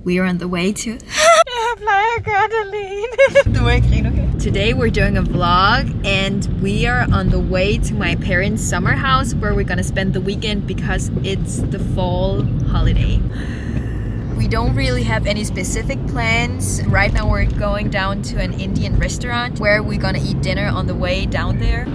We are on the way to... Today we're doing a vlog and we are on the way to my parents' summer house where we're gonna spend the weekend because it's the fall holiday. We don't really have any specific plans. Right now we're going down to an Indian restaurant where we're gonna eat dinner on the way down there.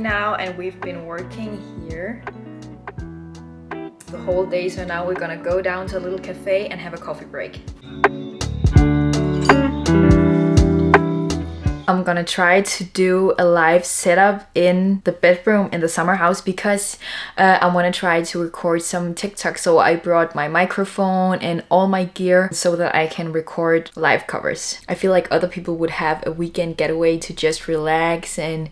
Now, and we've been working here the whole day, so now we're gonna go down to a little cafe and have a coffee break. I'm gonna try to do a live setup in the bedroom in the summer house because I want to try to record some TikTok. So I brought my microphone and all my gear so that I can record live covers. I feel like other people would have a weekend getaway to just relax and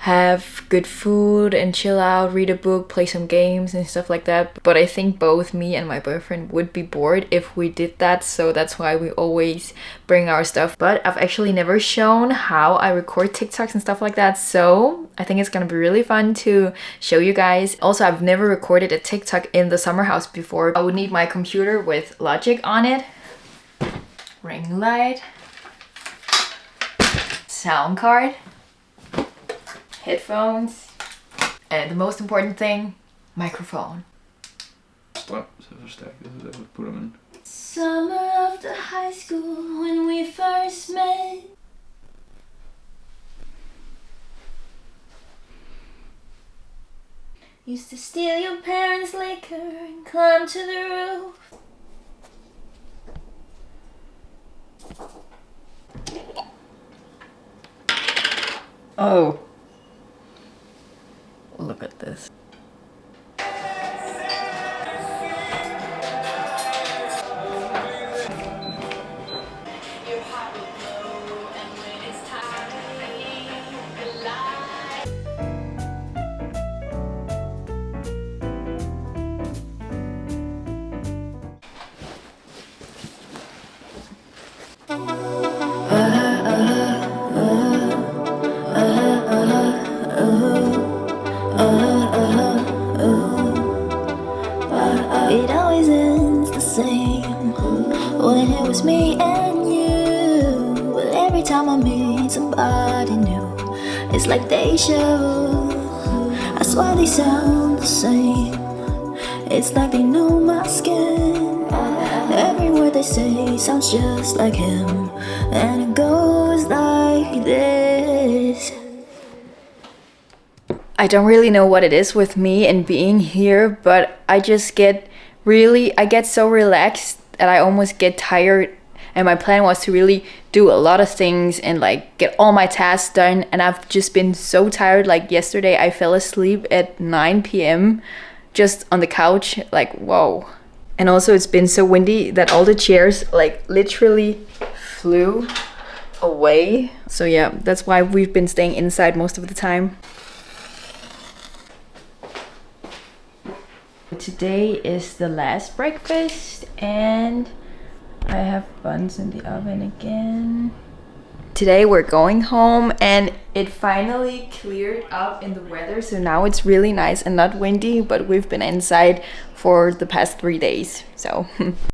have good food and chill out, read a book, play some games and stuff like that. But I think both me and my boyfriend would be bored if we did that, so that's why we always bring our stuff. But I've actually never shown how I record TikToks and stuff like that, so I think it's gonna be really fun to show you guys. Also, I've never recorded a TikTok in the summer house before. I would need my computer with Logic on it, ring light, sound card, headphones, and the most important thing, microphone. Summer after high school when we first met. Used to steal your parents' liquor and climb to the roof. Oh. Look at this. It always ends the same when it was me and you. Well, every time I meet somebody new, it's like deja vu. I swear they sound the same. It's like they know my skin. Every word they say sounds just like him, and it goes like this. I don't really know what it is with me and being here, but I just get so relaxed that I almost get tired, and my plan was to really do a lot of things and like get all my tasks done, and I've just been so tired. Like yesterday I fell asleep at 9 p.m. just on the couch, like whoa. And also it's been so windy that all the chairs like literally flew away. So yeah, that's why we've been staying inside most of the time. Today is the last breakfast and I have buns in the oven again. Today we're going home and it finally cleared up in the weather, so now it's really nice and not windy, but we've been inside for the past 3 days, so